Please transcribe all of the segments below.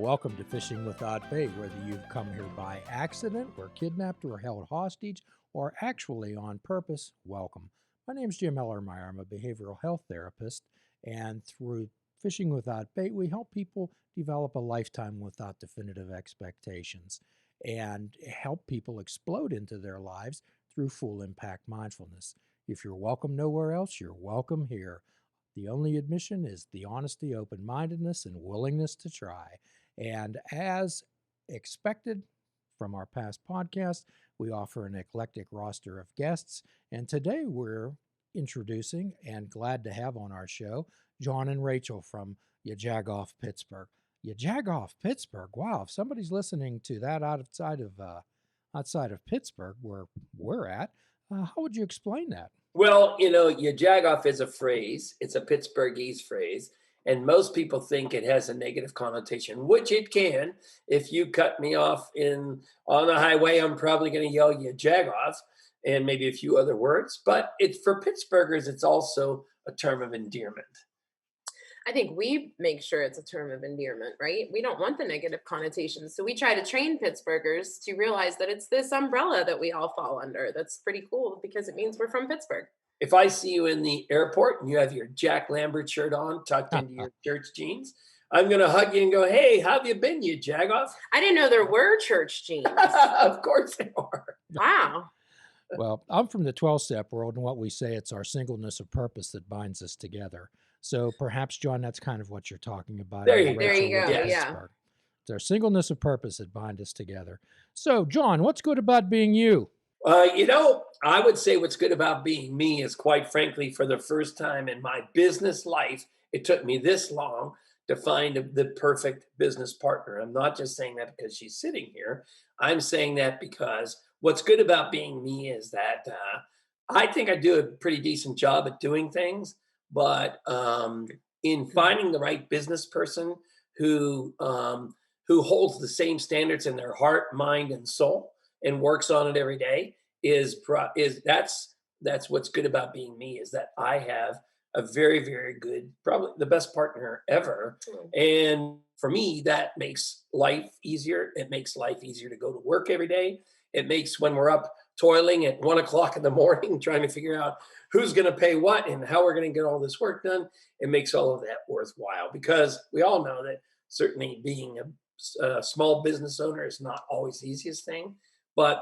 welcome to Fishing with Odd Bait. Whether you've come here by accident, were kidnapped, or held hostage, or actually on purpose, welcome. My name's Jim Ellermeyer. I'm a behavioral health therapist, and through Fishing with Odd Bait, we help people develop a lifetime without definitive expectations and help people explode into their lives through full impact mindfulness. If you're welcome nowhere else, you're welcome here. The only admission is the honesty, open-mindedness, and willingness to try. And as expected from our past podcast, we offer an eclectic roster of guests. And today we're introducing and glad to have on our show John and Rachel from Jagoff, Pittsburgh. Jagoff, Pittsburgh. Wow, if somebody's listening to that outside of Pittsburgh, where we're at, how would you explain that? Well, Jagoff is a phrase. It's a Pittsburghese phrase. And most people think it has a negative connotation, which it can. If you cut me off on the highway, I'm probably going to yell Jagoff and maybe a few other words. But for Pittsburghers, it's also a term of endearment. I think we make sure it's a term of endearment, right? We don't want the negative connotations. So we try to train Pittsburghers to realize that it's this umbrella that we all fall under. That's pretty cool because it means we're from Pittsburgh. If I see you in the airport and you have your Jack Lambert shirt on, tucked into your church jeans, I'm going to hug you and go, hey, how have you been, you Jagoff? I didn't know there were church jeans. Of course they are. Wow. Well, I'm from the 12-step world, and what we say, it's our singleness of purpose that binds us together. So perhaps, John, that's kind of what you're talking about. There you go. Yeah. It's our singleness of purpose that binds us together. So, John, what's good about being you? I would say what's good about being me is, quite frankly, for the first time in my business life, it took me this long to find the perfect business partner. I'm not just saying that because she's sitting here. I'm saying that because what's good about being me is that I think I do a pretty decent job at doing things, but in finding the right business person who holds the same standards in their heart, mind, and soul and works on it every day that's what's good about being me, is that I have a very, very good, probably the best partner ever. And for me, that makes life easier. It makes life easier to go to work every day. It makes, when we're up toiling at 1 o'clock in the morning, trying to figure out who's going to pay what and how we're going to get all this work done, it makes all of that worthwhile, because we all know that certainly being a small business owner is not always the easiest thing. But,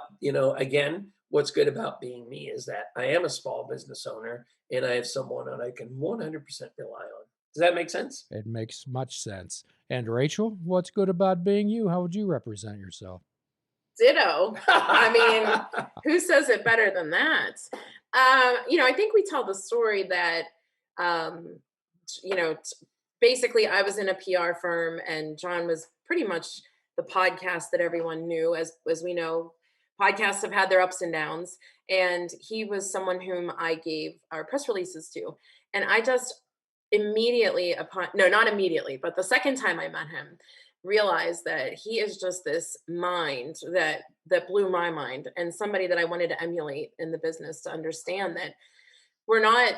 again, what's good about being me is that I am a small business owner and I have someone that I can 100% rely on. Does that make sense? It makes much sense. And Rachel, what's good about being you? How would you represent yourself? Ditto. I mean, who says it better than that? I think we tell the story that, basically I was in a PR firm and John was pretty much the podcast that everyone knew. As we know, podcasts have had their ups and downs. And he was someone whom I gave our press releases to. And I just immediately not immediately, but the second time I met him, realized that he is just this mind that blew my mind, and somebody that I wanted to emulate in the business, to understand that we're not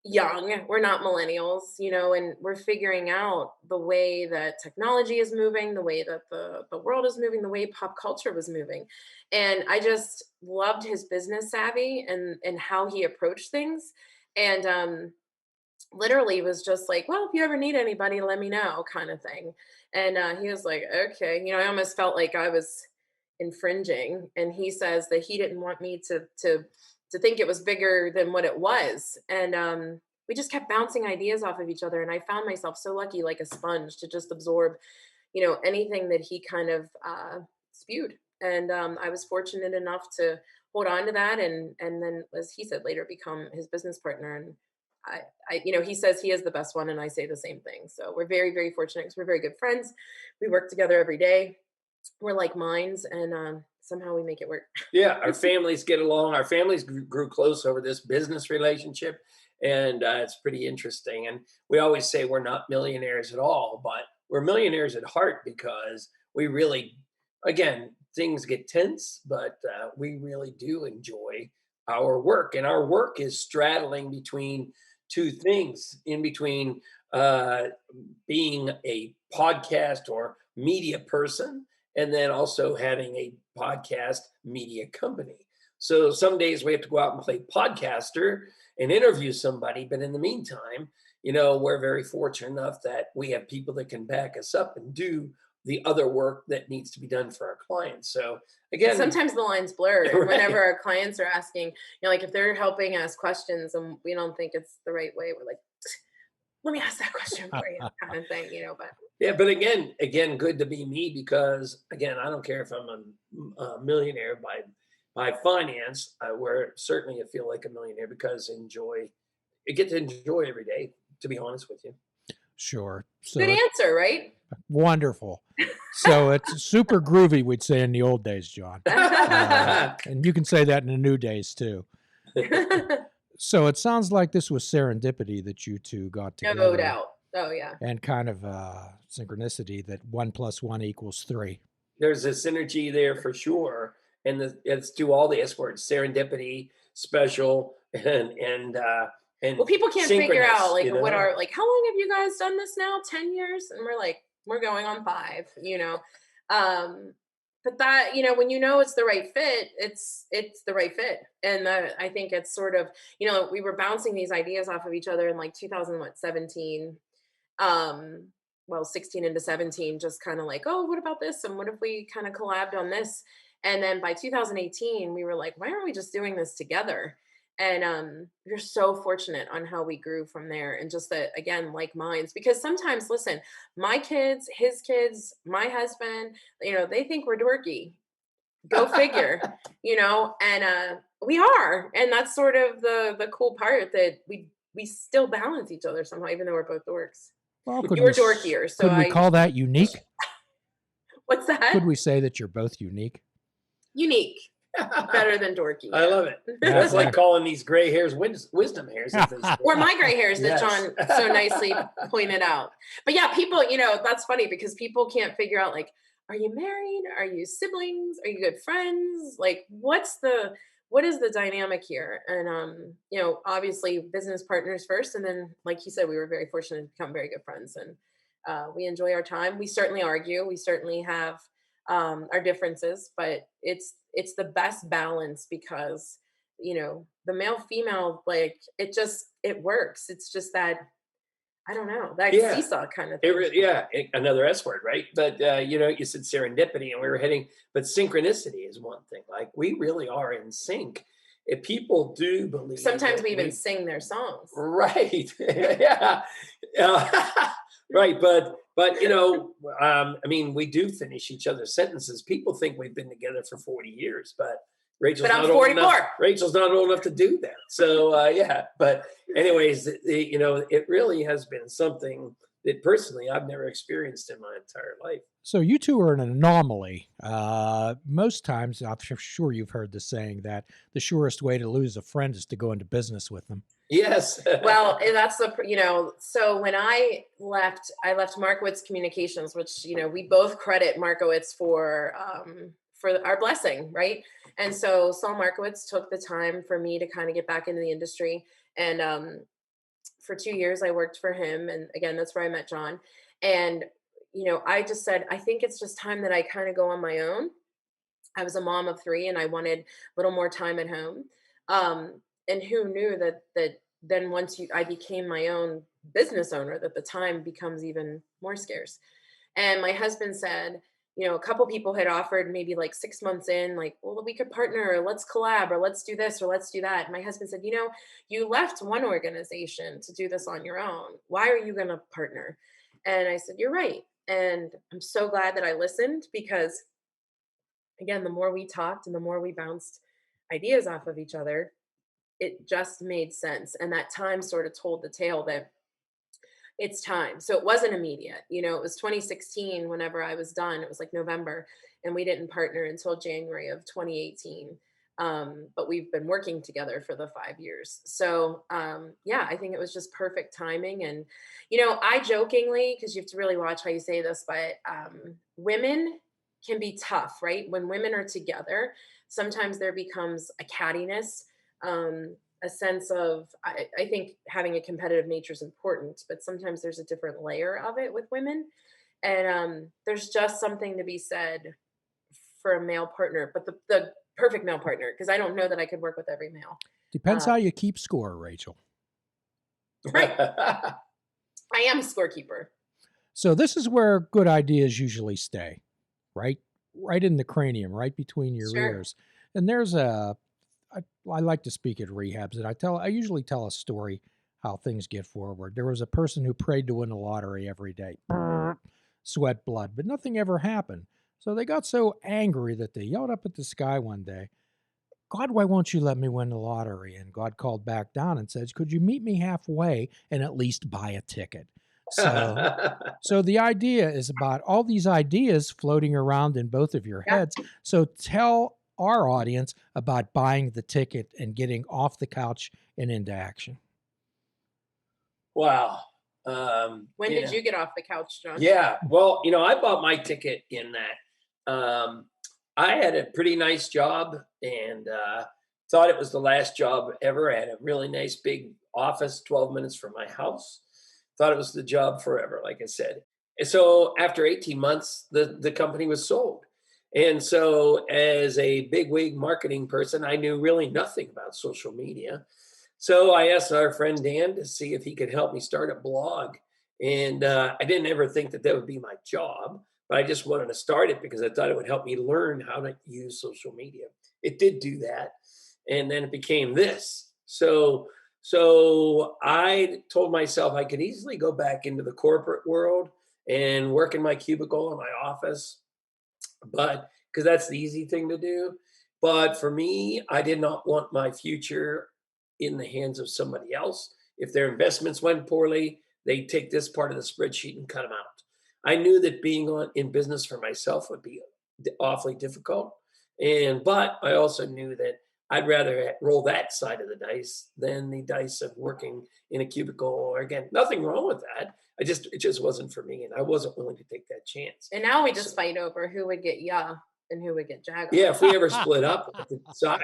young, we're not millennials, and we're figuring out the way that technology is moving, the way that the world is moving, the way pop culture was moving. And I just loved his business savvy and how he approached things. And literally was just like, well, if you ever need anybody, let me know, kind of thing. And he was like, okay, I almost felt like I was infringing. And he says that he didn't want me to think it was bigger than what it was. And we just kept bouncing ideas off of each other. And I found myself so lucky, like a sponge, to just absorb, anything that he kind of spewed. And I was fortunate enough to hold on to that. And then, as he said, later become his business partner. And he says he is the best one, and I say the same thing. So we're very, very fortunate because we're very good friends. We work together every day. We're like minds, and somehow we make it work. Yeah, our families get along. Our families grew close over this business relationship, and it's pretty interesting. And we always say we're not millionaires at all, but we're millionaires at heart, because we really, again, things get tense, but we really do enjoy our work. And our work is straddling between two things, in between being a podcast or media person and then also having a podcast media company. So some days we have to go out and play podcaster and interview somebody. But in the meantime, we're very fortunate enough that we have people that can back us up and do the other work that needs to be done for our clients. So again, Sometimes the lines blur right. whenever our clients are asking, like if they're helping ask questions and we don't think it's the right way, we're like, let me ask that question for you, kind of thing, but Yeah, but again, good to be me because again, I don't care if I'm a millionaire by finance. Where certainly I feel like a millionaire because I get to enjoy every day. To be honest with you. Sure. good So answer, right? wonderful. So it's super groovy, we'd say in the old days, John. And you can say that in the new days too. So it sounds like this was serendipity that you two got No together. doubt. Oh yeah. And kind of synchronicity that 1 + 1 = 3. There's a synergy there for sure, and it's do all the S words: serendipity, special, and Well, people can't figure synchronous, out like what are like how long have you guys done this now? 10 years? And we're like, we're going on 5. But that, when it's the right fit, it's the right fit. And I think it's sort of, we were bouncing these ideas off of each other in like 2017. um well, 16 into 17, just kind of like, oh, what about this, and what if we kind of collabed on this? And then by 2018 we were like, why aren't we just doing this together? And we're so fortunate on how we grew from there, and just that, again, like minds, because sometimes, listen, my kids, his kids, my husband, they think we're dorky. Go figure. And we are, and that's sort of the cool part, that we still balance each other somehow, even though we're both dorks. Well, You're dorkier, so could we call that unique? What's that? Could we say that you're both unique? Unique. Better than dorky. I love it. That's like calling these gray hairs wisdom hairs. Or my gray hairs that Yes. John so nicely pointed out. But yeah, people, that's funny because people can't figure out, like, are you married? Are you siblings? Are you good friends? Like, what is the dynamic here? And obviously business partners first, and then, like you said, we were very fortunate to become very good friends, and we enjoy our time. We certainly argue. We certainly have our differences, but it's the best balance because the male female, like, it works. It's just that, I don't know, that Yeah. seesaw kind of thing. Another S word, right? But you said serendipity, and we were heading, but synchronicity is one thing. Like, we really are in sync. If people do believe, Sometimes that we even sing their songs. right, yeah, right. But I mean, we do finish each other's sentences. People think we've been together for 40 years, but Rachel's I'm not old enough. 44. Rachel's not old enough to do that. So yeah. But anyways, it really has been something that personally I've never experienced in my entire life. So you two are an anomaly. Most times, I'm sure you've heard the saying that the surest way to lose a friend is to go into business with them. Yes. Well, and that's so when I left Markowitz Communications, which, we both credit Markowitz for our blessing, right? And so Saul Markowitz took the time for me to kind of get back into the industry. And for 2 years, I worked for him. And again, that's where I met John. And, I just said, I think it's just time that I kind of go on my own. I was a mom of 3 and I wanted a little more time at home. And who knew that then once I became my own business owner, that the time becomes even more scarce. And my husband said, a couple people had offered maybe like 6 months in, like, well, we could partner, or let's collab, or let's do this, or let's do that. And my husband said, you left one organization to do this on your own. Why are you going to partner? And I said, you're right. And I'm so glad that I listened, because again, the more we talked and the more we bounced ideas off of each other, it just made sense. And that time sort of told the tale that it's time. So it wasn't immediate. It was 2016 whenever I was done. It was like November, and we didn't partner until January of 2018. But we've been working together for the 5 years. So yeah, I think it was just perfect timing. And, I jokingly, because you have to really watch how you say this, but women can be tough, right? When women are together, sometimes there becomes a cattiness, a sense of, I think having a competitive nature is important, but sometimes there's a different layer of it with women. And there's just something to be said for a male partner, but the perfect male partner, because I don't know that I could work with every male. Depends Uh, how you keep score, Rachel. right. I am a scorekeeper. So this is where good ideas usually stay, right? Right in the cranium, right between your Sure. ears. And there's I like to speak at rehabs, and I usually tell a story how things get forward. There was a person who prayed to win the lottery every day, sweat blood, but nothing ever happened. So they got so angry that they yelled up at the sky one day, God, why won't you let me win the lottery? And God called back down and says, could you meet me halfway and at least buy a ticket? So the idea is about all these ideas floating around in both of your Yeah. heads. So tell our audience about buying the ticket and getting off the couch and into action. Wow. When did you get off the couch, John? Yeah. Well, I bought my ticket in that. I had a pretty nice job and thought it was the last job ever. I had a really nice big office 12 minutes from my house. Thought it was the job forever, like I said. And so after 18 months, the company was sold. And so as a bigwig marketing person, I knew really nothing about social media. So I asked our friend Dan to see if he could help me start a blog. And I didn't ever think that would be my job, but I just wanted to start it because I thought it would help me learn how to use social media. It did do that. And then it became this. So I told myself I could easily go back into the corporate world and work in my cubicle in my office, but because that's the easy thing to do. But for me, I did not want my future in the hands of somebody else. If their investments went poorly, they take this part of the spreadsheet and cut them out. I knew that being in business for myself would be awfully difficult, but I also knew that I'd rather roll that side of the dice than the dice of working in a cubicle. Or again, nothing wrong with that. It just wasn't for me, and I wasn't willing to take that chance. And now we So, just fight over who would get and who would get yeah, Jagoff. if we ever split up, we'll have to decide.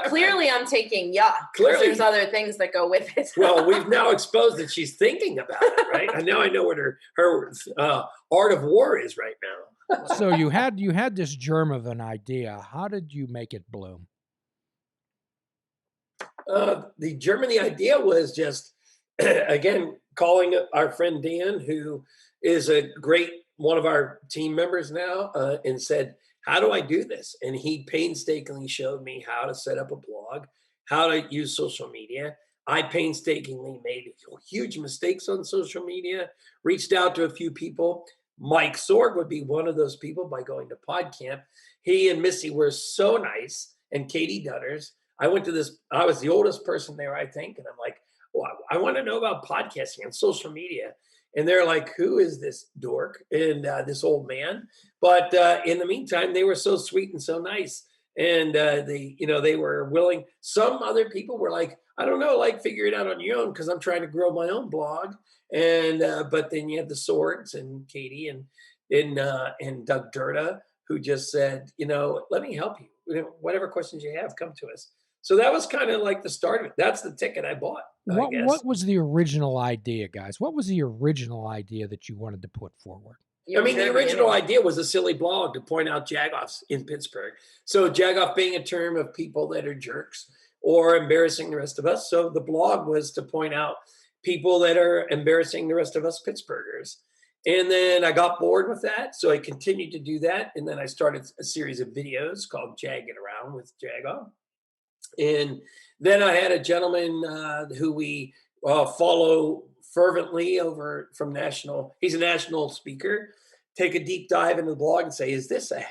Clearly, I'm taking because Clearly. there's other things that go with it. Well, we've now exposed that she's thinking about it, right? And now I know what her art of war is right now. So you had this germ of an idea. How did you make it bloom? The Germany idea was just, again, calling our friend Dan, who is a great one of our team members now, and said, how do I do this? And he painstakingly showed me how to set up a blog, how to use social media. I painstakingly made huge mistakes on social media, reached out to a few people. Mike Sorg would be one of those people by going to PodCamp. He and Missy were so nice, and Katie Dutters. I went to this, I was the oldest person there, I think. And I'm like, well, I want to know about podcasting and social media. And they're like, who is this dork and this old man? But in the meantime, they were so sweet and so nice. And they were willing. Some other people were like, I don't know, like figure it out on your own because I'm trying to grow my own blog. And but then you had the Swords and Katie and Doug Durda who just said, let me help you. Whatever questions you have, come to us. So that was kind of like the start of it. That's the ticket I bought, I guess. What was the original idea, guys? What was the original idea that you wanted to put forward? The original idea was a silly blog to point out Jagoffs in Pittsburgh. So Jagoff being a term of people that are jerks or embarrassing the rest of us. So the blog was to point out people that are embarrassing the rest of us Pittsburghers. And then I got bored with that. So I continued to do that. And then I started a series of videos called Jag It Around with Jagoff. And then I had a gentleman who we follow fervently over from he's a national speaker, take a deep dive into the blog and say, is this a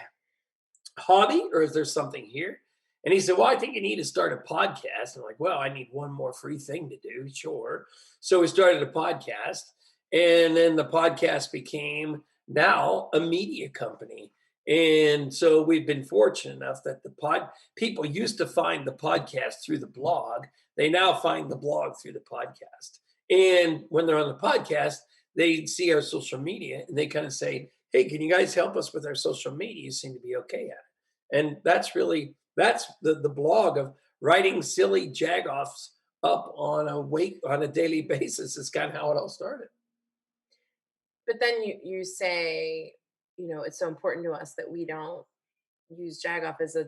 hobby or is there something here? And he said, well, I think you need to start a podcast. I'm like, well, I need one more free thing to do. Sure. So we started a podcast, and then the podcast became now a media company. And so we've been fortunate enough that people used to find the podcast through the blog. They now find the blog through the podcast. And when they're on the podcast, they see our social media and they kind of say, hey, can you guys help us with our social media? You seem to be okay at it. And that's the blog of writing silly jagoffs up on a daily basis is kind of how it all started. But then you say, it's so important to us that we don't use Jagoff as a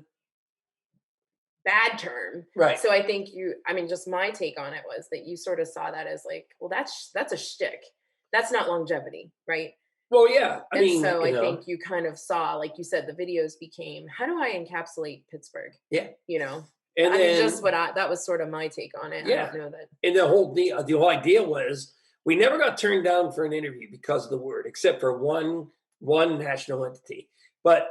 bad term. Right. So I think I mean, just my take on it was that you sort of saw that as like, well, that's a shtick. That's not longevity, right? Well, yeah. I And mean, so I think you kind of saw, like you said, the videos became, how do I encapsulate Pittsburgh? yeah. You know, And I mean, then, just that was sort of my take on it. I yeah. don't know that. And the whole idea was we never got turned down for an interview because of the word, except for one national entity. But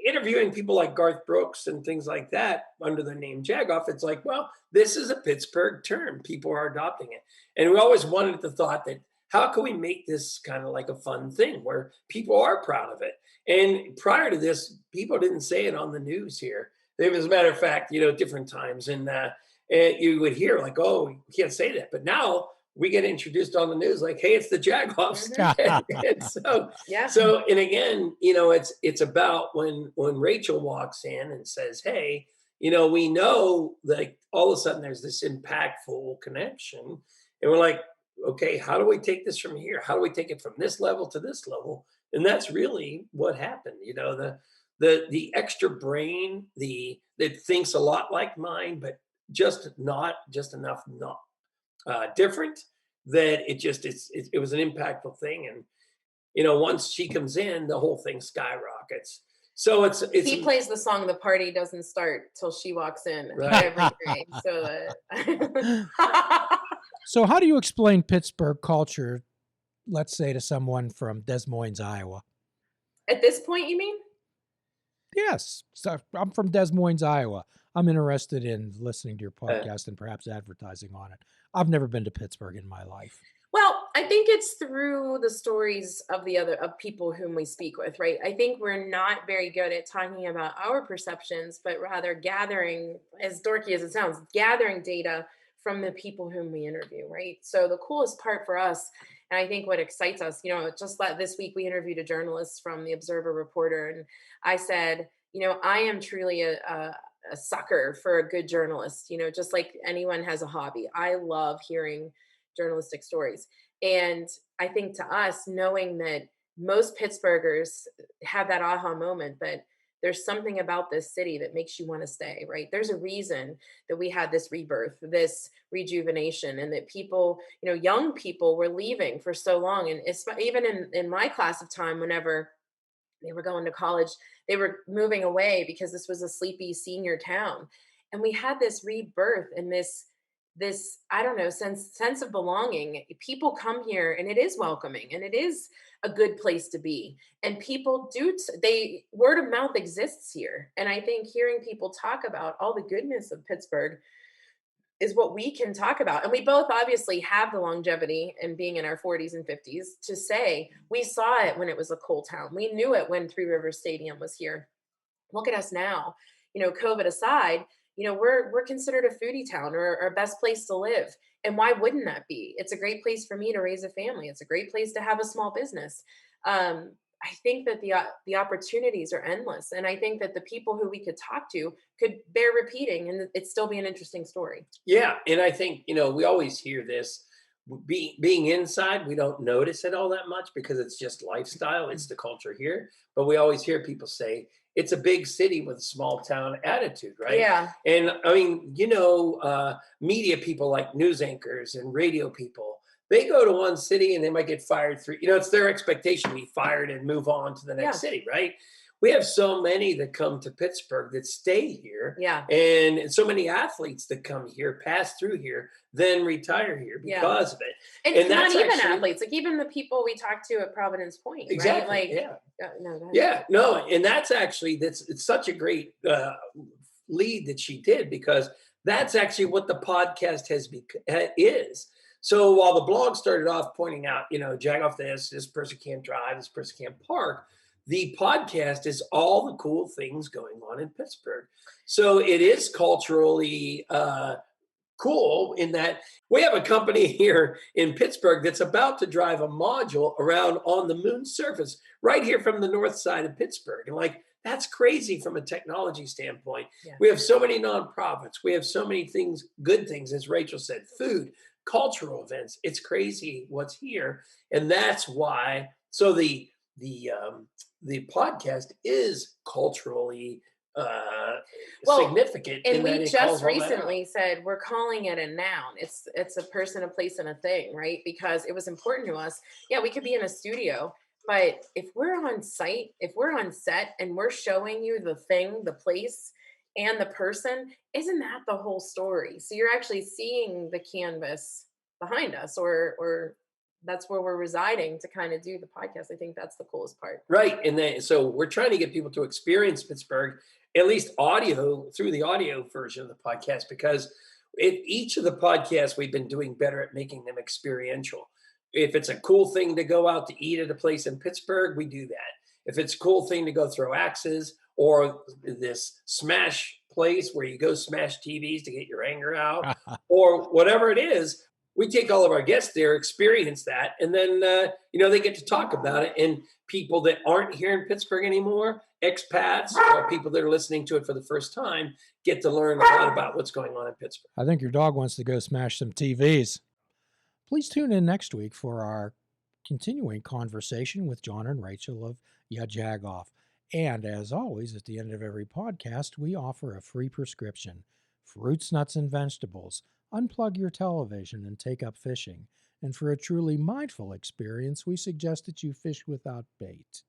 interviewing people like Garth Brooks and things like that under the name Jagoff, it's like, well, this is a Pittsburgh term. People are adopting it. And we always wanted the thought that how can we make this kind of like a fun thing where people are proud of it? And prior to this, people didn't say it on the news here. As a matter of fact, different times. And you would hear like, oh, you can't say that. But now we get introduced on the news like, hey, it's the Jagoffs. And so, Yeah. and again, it's about when Rachel walks in and says, hey, we know like all of a sudden there's this impactful connection. And we're like, okay, how do we take this from here? How do we take it from this level to this level? And that's really what happened. The extra brain, that thinks a lot like mine, but just enough not different, that it was an impactful thing. And once she comes in, the whole thing skyrockets. So it's he plays the song "The Party Doesn't Start Till She Walks In" Right. every day. So, So how do you explain Pittsburgh culture, let's say, to someone from Des Moines, Iowa? at this point, you mean? Yes. So I'm from Des Moines, Iowa. I'm interested in listening to your podcast and perhaps advertising on it. I've never been to Pittsburgh in my life. Well, I think it's through the stories of people whom we speak with, right? I think we're not very good at talking about our perceptions, but rather gathering, as dorky as it sounds, gathering data from the people whom we interview, right? So the coolest part for us, and I think what excites us, just this week we interviewed a journalist from the Observer Reporter, and I said, I am truly a sucker for a good journalist, just like anyone has a hobby. I love hearing journalistic stories. And I think to us, knowing that most Pittsburghers have that aha moment that there's something about this city that makes you want to stay, right? There's a reason that we had this rebirth, this rejuvenation, and that people, young people were leaving for so long. And even in my class of time, whenever they were going to college, they were moving away because this was a sleepy senior town. And we had this rebirth and this I don't know, sense of belonging. People come here and it is welcoming and it is a good place to be. And people they word of mouth exists here. And I think hearing people talk about all the goodness of Pittsburgh is what we can talk about. And we both obviously have the longevity and being in our 40s and 50s to say we saw it when it was a coal town. We knew it when Three Rivers Stadium was here. Look at us now. COVID aside, we're considered a foodie town or our best place to live. And why wouldn't that be? It's a great place for me to raise a family. It's a great place to have a small business. I think that the opportunities are endless. And I think that the people who we could talk to could bear repeating and it'd still be an interesting story. Yeah. And I think, we always hear this. Being inside, we don't notice it all that much because it's just lifestyle. It's the culture here. But we always hear people say it's a big city with a small town attitude, right? Yeah. And I mean, media people like news anchors and radio people, they go to one city and they might get fired it's their expectation to be fired and move on to the next city, right? We have so many that come to Pittsburgh that stay here. Yeah. And so many athletes that come here, pass through here, then retire here because of it. And not even athletes, like even the people we talked to at Providence Point. Exactly. Right? Like, no. And that's it's such a great lead that she did because that's actually what the podcast is. So while the blog started off pointing out, Jagoff this person can't drive, this person can't park, the podcast is all the cool things going on in Pittsburgh. So it is culturally cool in that we have a company here in Pittsburgh that's about to drive a module around on the moon's surface right here from the north side of Pittsburgh. And that's crazy from a technology standpoint. Yeah. We have so many nonprofits. We have so many things, good things, as Rachel said, food, cultural events. It's crazy what's here. And that's why So the podcast is culturally Well, significant and in that we it just calls all that out. recently said we're calling it a noun. It's a person, a place, and a thing, right? Because it was important to us. Yeah, we could be in a studio, but if we're on site, if we're on set and we're showing you the thing, the place, and the person, isn't that the whole story? So you're actually seeing the canvas behind us, or that's where we're residing to kind of do the podcast. I think that's the coolest part. Right. And then, so we're trying to get people to experience Pittsburgh, at least audio through the audio version of the podcast, because each of the podcasts, we've been doing better at making them experiential. If it's a cool thing to go out to eat at a place in Pittsburgh, we do that. If it's a cool thing to go throw axes, or this smash place where you go smash TVs to get your anger out, or whatever it is, we take all of our guests there, experience that, and then they get to talk about it. And people that aren't here in Pittsburgh anymore, expats or people that are listening to it for the first time, get to learn a lot about what's going on in Pittsburgh. I think your dog wants to go smash some TVs. Please tune in next week for our continuing conversation with John and Rachel of Jagoff. And as always, at the end of every podcast, we offer a free prescription: fruits, nuts, and vegetables. Unplug your television and take up fishing. And for a truly mindful experience, we suggest that you fish without bait.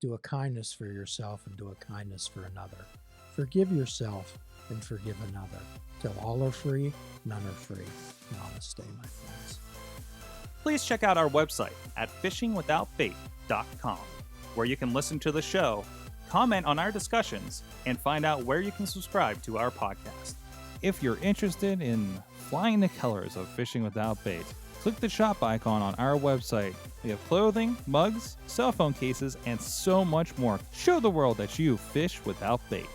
Do a kindness for yourself and do a kindness for another. Forgive yourself and forgive another. Till all are free, none are free. Namaste, my friends. Please check out our website at fishingwithoutbait.com, where you can listen to the show, comment on our discussions, and find out where you can subscribe to our podcast. If you're interested in flying the colors of Fishing Without Bait, click the shop icon on our website. We have clothing, mugs, cell phone cases, and so much more. Show the world that you fish without bait.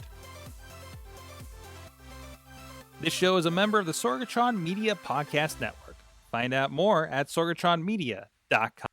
This show is a member of the Sorgatron Media Podcast Network. Find out more at sorgatronmedia.com.